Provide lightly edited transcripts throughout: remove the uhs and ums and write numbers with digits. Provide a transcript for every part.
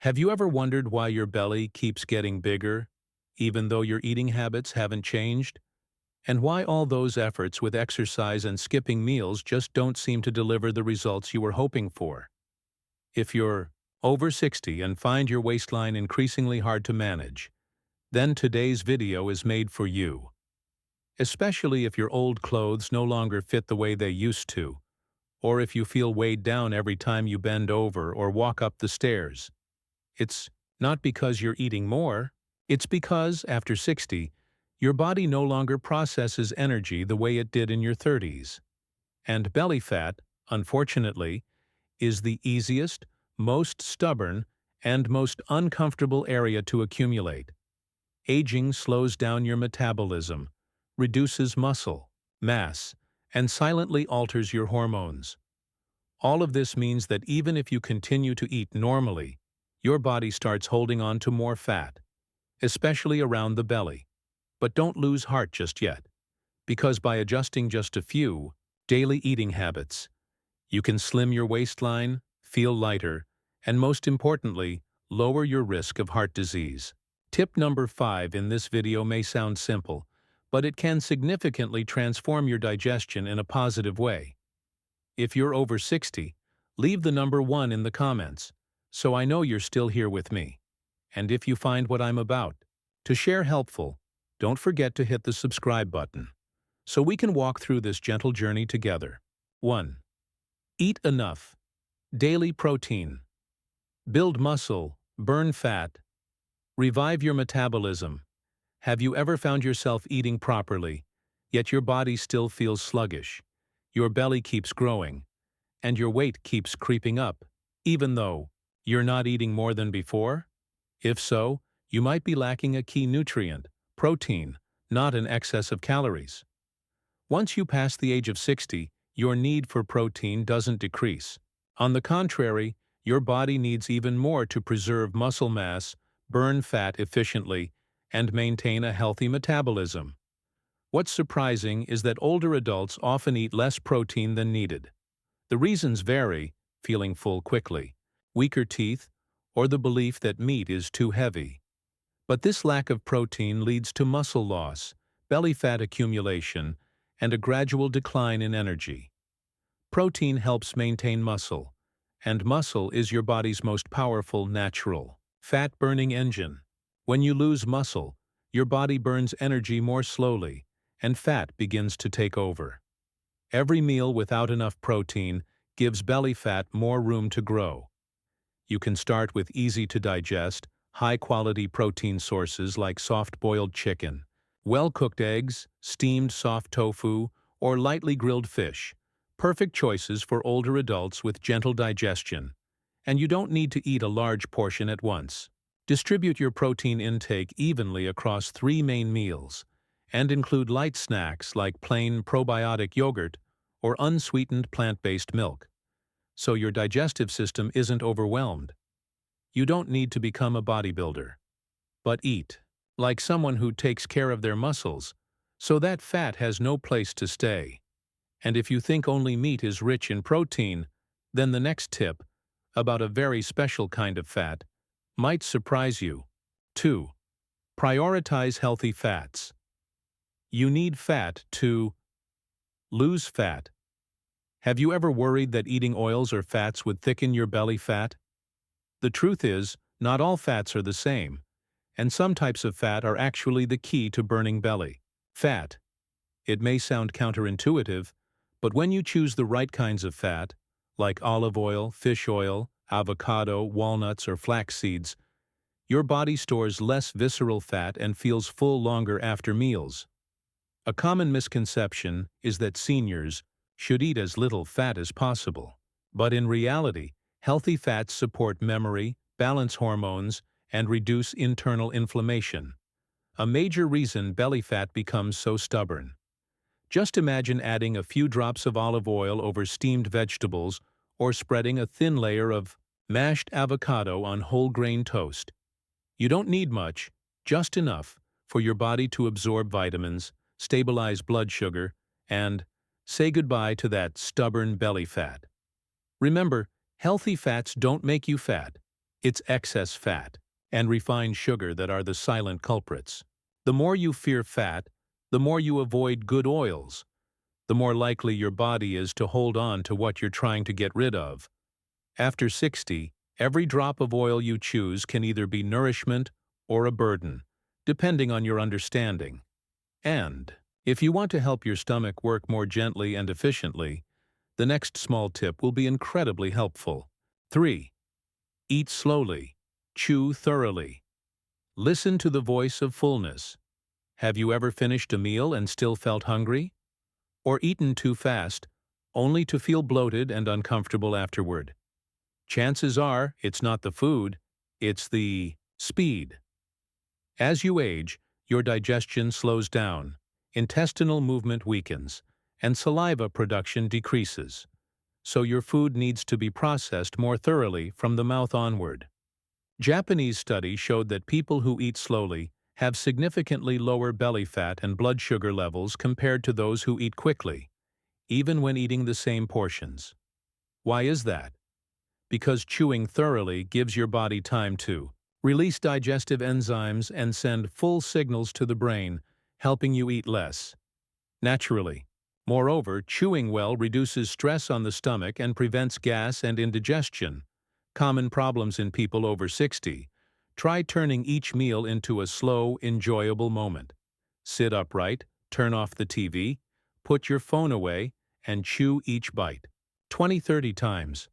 Have you ever wondered why your belly keeps getting bigger, even though your eating habits haven't changed? And why all those efforts with exercise and skipping meals just don't seem to deliver the results you were hoping for? If you're over 60 and find your waistline increasingly hard to manage, then today's video is made for you. Especially if your old clothes no longer fit the way they used to, or if you feel weighed down every time you bend over or walk up the stairs. It's not because you're eating more, it's because, after 60, your body no longer processes energy the way it did in your 30s. And belly fat, unfortunately, is the easiest, most stubborn, and most uncomfortable area to accumulate. Aging slows down your metabolism, reduces muscle, mass, and silently alters your hormones. All of this means that even if you continue to eat normally, your body starts holding on to more fat, especially around the belly. But don't lose heart just yet, because by adjusting just a few daily eating habits, you can slim your waistline, feel lighter, and most importantly, lower your risk of heart disease. Tip number 5 in this video may sound simple, but it can significantly transform your digestion in a positive way. If you're over 60, leave the number 1 in the comments, so I know you're still here with me. And if you find what I'm about to share helpful, don't forget to hit the subscribe button, so we can walk through this gentle journey together. 1. Eat enough. Daily protein. Build muscle, burn fat, revive your metabolism. Have you ever found yourself eating properly, yet your body still feels sluggish, your belly keeps growing, and your weight keeps creeping up, even though you're not eating more than before? If so, you might be lacking a key nutrient, protein, not an excess of calories. Once you pass the age of 60, your need for protein doesn't decrease. On the contrary, your body needs even more to preserve muscle mass, burn fat efficiently, and maintain a healthy metabolism. What's surprising is that older adults often eat less protein than needed. The reasons vary: feeling full quickly, weaker teeth, or the belief that meat is too heavy. But this lack of protein leads to muscle loss, belly fat accumulation, and a gradual decline in energy. Protein helps maintain muscle, and muscle is your body's most powerful natural fat-burning engine. When you lose muscle, your body burns energy more slowly, and fat begins to take over. Every meal without enough protein gives belly fat more room to grow. You can start with easy-to-digest, high-quality protein sources like soft-boiled chicken, well-cooked eggs, steamed soft tofu, or lightly grilled fish. Perfect choices for older adults with gentle digestion. And you don't need to eat a large portion at once. Distribute your protein intake evenly across 3 main meals, and include light snacks like plain probiotic yogurt or unsweetened plant-based milk, so your digestive system isn't overwhelmed. You don't need to become a bodybuilder, but eat like someone who takes care of their muscles, so that fat has no place to stay. And if you think only meat is rich in protein, then the next tip, about a very special kind of fat, might surprise you. 2. Prioritize healthy fats. You need fat to lose fat. Have you ever worried that eating oils or fats would thicken your belly fat? The truth is, not all fats are the same, and some types of fat are actually the key to burning belly fat. It may sound counterintuitive, but when you choose the right kinds of fat, like olive oil, fish oil, avocado, walnuts, or flax seeds, your body stores less visceral fat and feels full longer after meals. A common misconception is that seniors should eat as little fat as possible. But in reality, healthy fats support memory, balance hormones, and reduce internal inflammation, a major reason belly fat becomes so stubborn. Just imagine adding a few drops of olive oil over steamed vegetables or spreading a thin layer of mashed avocado on whole grain toast. You don't need much, just enough for your body to absorb vitamins, stabilize blood sugar, and say goodbye to that stubborn belly fat. Remember, healthy fats don't make you fat. It's excess fat and refined sugar that are the silent culprits. The more you fear fat, the more you avoid good oils, the more likely your body is to hold on to what you're trying to get rid of. After 60, every drop of oil you choose can either be nourishment or a burden, depending on your understanding. And if you want to help your stomach work more gently and efficiently, the next small tip will be incredibly helpful. 3. Eat slowly. Chew thoroughly. Listen to the voice of fullness. Have you ever finished a meal and still felt hungry? Or eaten too fast, only to feel bloated and uncomfortable afterward? Chances are it's not the food, it's the speed. As you age, your digestion slows down, intestinal movement weakens, and saliva production decreases. So your food needs to be processed more thoroughly from the mouth onward. Japanese study showed that people who eat slowly have significantly lower belly fat and blood sugar levels compared to those who eat quickly, even when eating the same portions. Why is that? Because chewing thoroughly gives your body time to release digestive enzymes and send full signals to the brain, helping you eat less naturally. Moreover, chewing well reduces stress on the stomach and prevents gas and indigestion, common problems in people over 60. Try turning each meal into a slow, enjoyable moment. Sit upright, turn off the TV, put your phone away, and chew each bite. 20-30 times.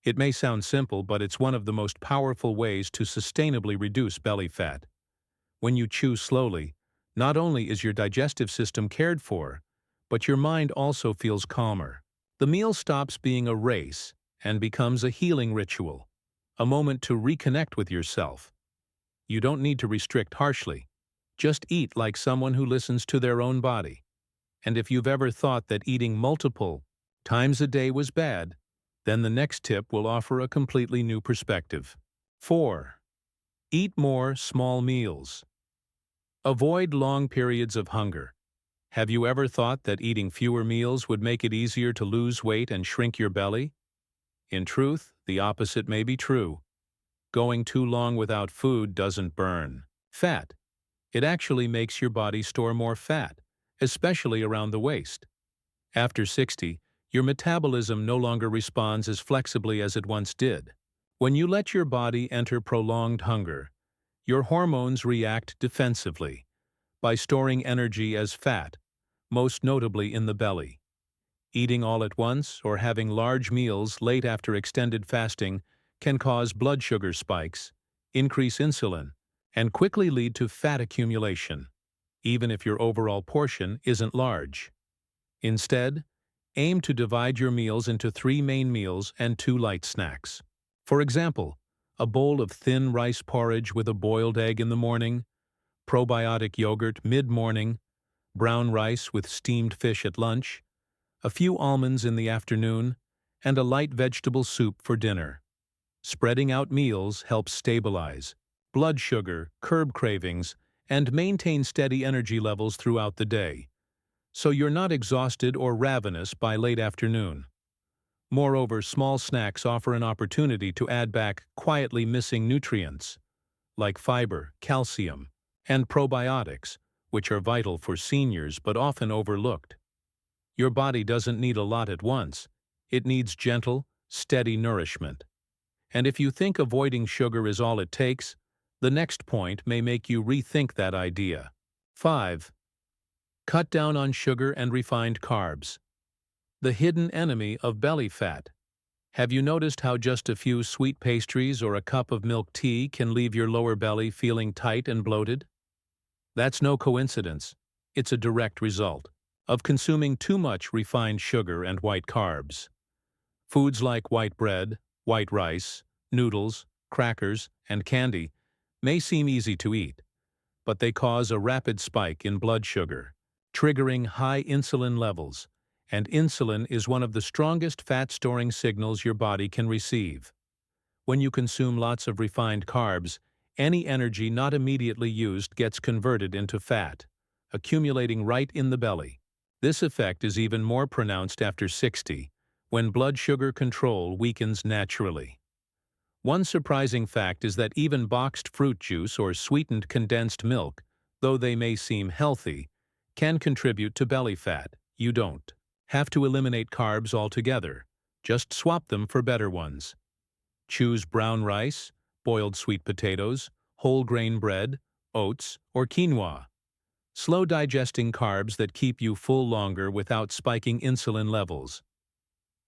It may sound simple, but it's one of the most powerful ways to sustainably reduce belly fat. When you chew slowly, not only is your digestive system cared for, but your mind also feels calmer. The meal stops being a race and becomes a healing ritual, a moment to reconnect with yourself. You don't need to restrict harshly. Just eat like someone who listens to their own body. And if you've ever thought that eating multiple times a day was bad, then the next tip will offer a completely new perspective. 4. Eat more small meals. Avoid long periods of hunger. Have you ever thought that eating fewer meals would make it easier to lose weight and shrink your belly? In truth, the opposite may be true. Going too long without food doesn't burn fat. It actually makes your body store more fat, especially around the waist. After 60, your metabolism no longer responds as flexibly as it once did. When you let your body enter prolonged hunger, your hormones react defensively by storing energy as fat, most notably in the belly. Eating all at once or having large meals late after extended fasting can cause blood sugar spikes, increase insulin, and quickly lead to fat accumulation, even if your overall portion isn't large. Instead, aim to divide your meals into 3 main meals and 2 light snacks. For example, a bowl of thin rice porridge with a boiled egg in the morning, probiotic yogurt mid-morning, brown rice with steamed fish at lunch, a few almonds in the afternoon, and a light vegetable soup for dinner. Spreading out meals helps stabilize blood sugar, curb cravings, and maintain steady energy levels throughout the day, so you're not exhausted or ravenous by late afternoon. Moreover, small snacks offer an opportunity to add back quietly missing nutrients, like fiber, calcium, and probiotics, which are vital for seniors but often overlooked. Your body doesn't need a lot at once. It needs gentle, steady nourishment. And if you think avoiding sugar is all it takes, the next point may make you rethink that idea. 5. Cut down on sugar and refined carbs. The hidden enemy of belly fat. Have you noticed how just a few sweet pastries or a cup of milk tea can leave your lower belly feeling tight and bloated? That's no coincidence. It's a direct result of consuming too much refined sugar and white carbs. Foods like white bread, white rice, noodles, crackers, and candy may seem easy to eat, but they cause a rapid spike in blood sugar, triggering high insulin levels, and insulin is one of the strongest fat-storing signals your body can receive. When you consume lots of refined carbs, any energy not immediately used gets converted into fat, accumulating right in the belly. This effect is even more pronounced after 60, when blood sugar control weakens naturally. One surprising fact is that even boxed fruit juice or sweetened condensed milk, though they may seem healthy, can contribute to belly fat. You don't have to eliminate carbs altogether. Just swap them for better ones. Choose brown rice, boiled sweet potatoes, whole grain bread, oats, or quinoa. Slow digesting carbs that keep you full longer without spiking insulin levels.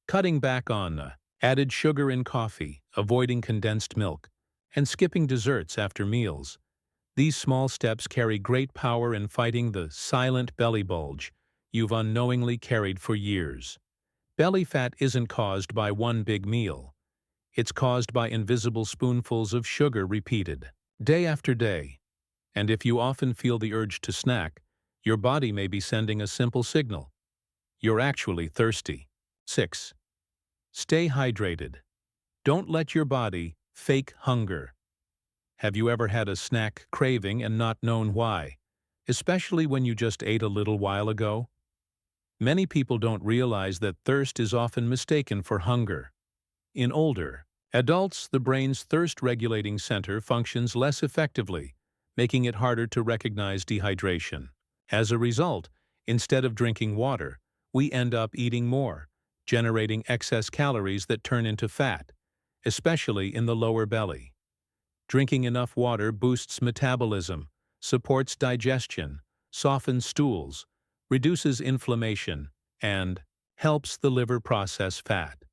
Cutting back on added sugar in coffee, avoiding condensed milk, and skipping desserts after meals. These small steps carry great power in fighting the silent belly bulge you've unknowingly carried for years. Belly fat isn't caused by one big meal. It's caused by invisible spoonfuls of sugar repeated, day after day. And if you often feel the urge to snack, your body may be sending a simple signal. You're actually thirsty. 6. Stay hydrated. Don't let your body fake hunger. Have you ever had a snack craving and not known why, especially when you just ate a little while ago? Many people don't realize that thirst is often mistaken for hunger. In older adults, the brain's thirst-regulating center functions less effectively, making it harder to recognize dehydration. As a result, instead of drinking water, we end up eating more, generating excess calories that turn into fat, especially in the lower belly. Drinking enough water boosts metabolism, supports digestion, softens stools, reduces inflammation, and helps the liver process fat.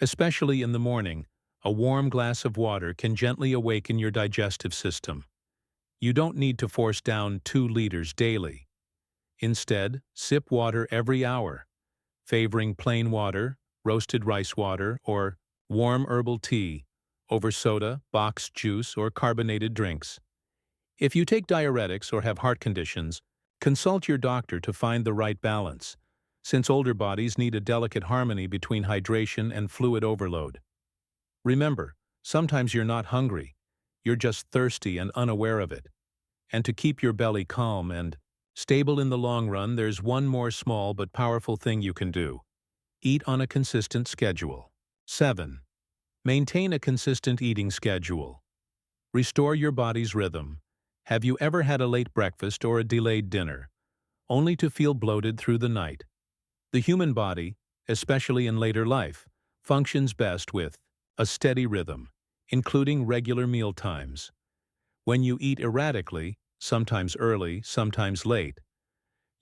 Especially in the morning, a warm glass of water can gently awaken your digestive system. You don't need to force down 2 liters daily. Instead, sip water every hour, favoring plain water, roasted rice water, or warm herbal tea over soda, boxed juice, or carbonated drinks. If you take diuretics or have heart conditions, consult your doctor to find the right balance, since older bodies need a delicate harmony between hydration and fluid overload. Remember, sometimes you're not hungry, you're just thirsty and unaware of it. And to keep your belly calm and stable in the long run, there's one more small but powerful thing you can do. Eat on a consistent schedule. 7. Maintain a consistent eating schedule. Restore your body's rhythm. Have you ever had a late breakfast or a delayed dinner, only to feel bloated through the night? The human body, especially in later life, functions best with a steady rhythm, including regular meal times. When you eat erratically, sometimes early, sometimes late,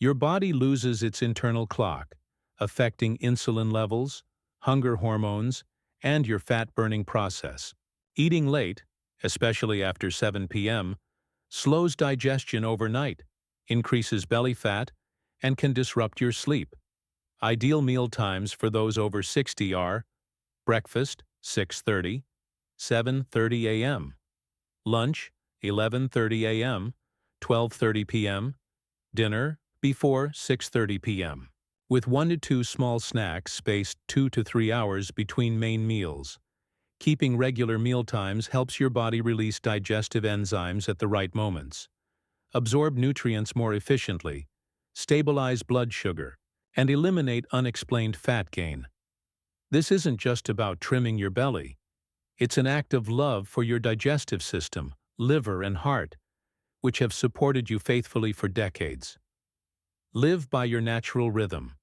your body loses its internal clock, affecting insulin levels, hunger hormones, and your fat-burning process. Eating late, especially after 7 p.m., slows digestion overnight, increases belly fat, and can disrupt your sleep. Ideal meal times for those over 60 are breakfast, 6:30, 7:30 a.m., lunch, 11:30 a.m., 12:30 p.m., dinner, before 6:30 p.m., with 1 to 2 small snacks spaced 2 to 3 hours between main meals. Keeping regular meal times helps your body release digestive enzymes at the right moments, absorb nutrients more efficiently, stabilize blood sugar, and eliminate unexplained fat gain. This isn't just about trimming your belly. It's an act of love for your digestive system, liver, and heart, which have supported you faithfully for decades. Live by your natural rhythm,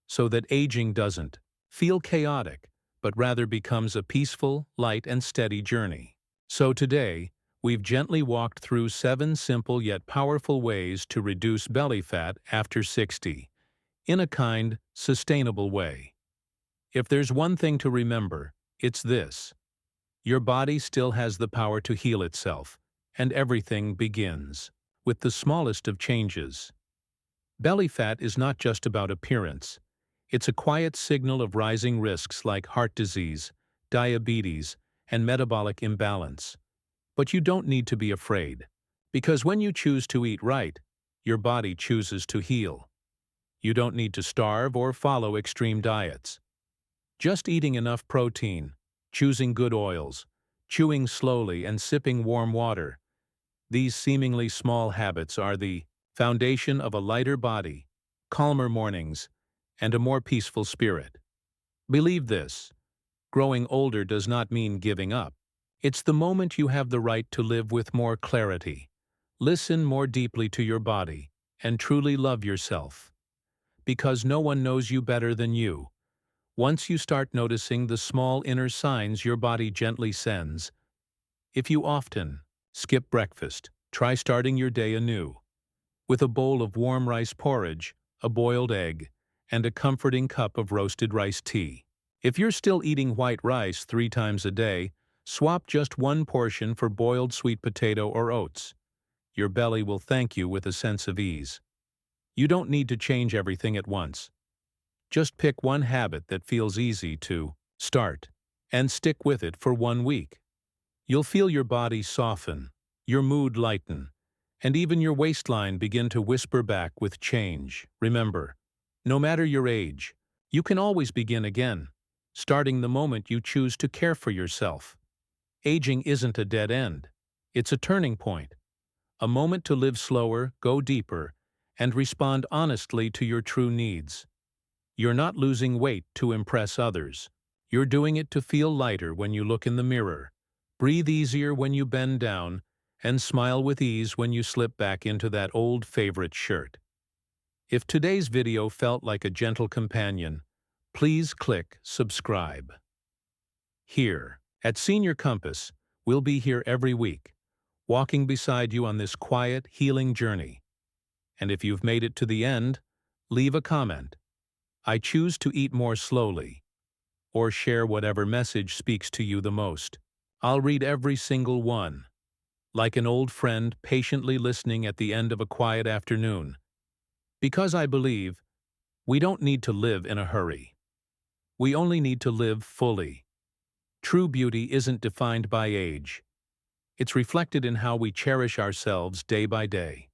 so that aging doesn't feel chaotic, but rather becomes a peaceful, light, and steady journey. So today, we've gently walked through 7 simple yet powerful ways to reduce belly fat after 60, in a kind, sustainable way. If there's one thing to remember, it's this: your body still has the power to heal itself, and everything begins with the smallest of changes. Belly fat is not just about appearance. It's a quiet signal of rising risks like heart disease, diabetes, and metabolic imbalance. But you don't need to be afraid, because when you choose to eat right, your body chooses to heal. You don't need to starve or follow extreme diets. Just eating enough protein, choosing good oils, chewing slowly, and sipping warm water. These seemingly small habits are the foundation of a lighter body, calmer mornings, and a more peaceful spirit. Believe this: growing older does not mean giving up. It's the moment you have the right to live with more clarity, listen more deeply to your body, and truly love yourself. Because no one knows you better than you. Once you start noticing the small inner signs your body gently sends, if you often skip breakfast, try starting your day anew with a bowl of warm rice porridge, a boiled egg, and a comforting cup of roasted rice tea. If you're still eating white rice 3 times a day, swap just one portion for boiled sweet potato or oats. Your belly will thank you with a sense of ease. You don't need to change everything at once. Just pick one habit that feels easy to start and stick with it for 1 week. You'll feel your body soften, your mood lighten, and even your waistline begin to whisper back with change. Remember, no matter your age, you can always begin again, starting the moment you choose to care for yourself. Aging isn't a dead end. It's a turning point, a moment to live slower, go deeper, and respond honestly to your true needs. You're not losing weight to impress others. You're doing it to feel lighter when you look in the mirror, breathe easier when you bend down, and smile with ease when you slip back into that old favorite shirt. If today's video felt like a gentle companion, please click subscribe. Here, at Senior Compass, we'll be here every week, walking beside you on this quiet, healing journey. And if you've made it to the end, leave a comment. I choose to eat more slowly, or share whatever message speaks to you the most. I'll read every single one, like an old friend patiently listening at the end of a quiet afternoon. Because I believe we don't need to live in a hurry. We only need to live fully. True beauty isn't defined by age. It's reflected in how we cherish ourselves day by day.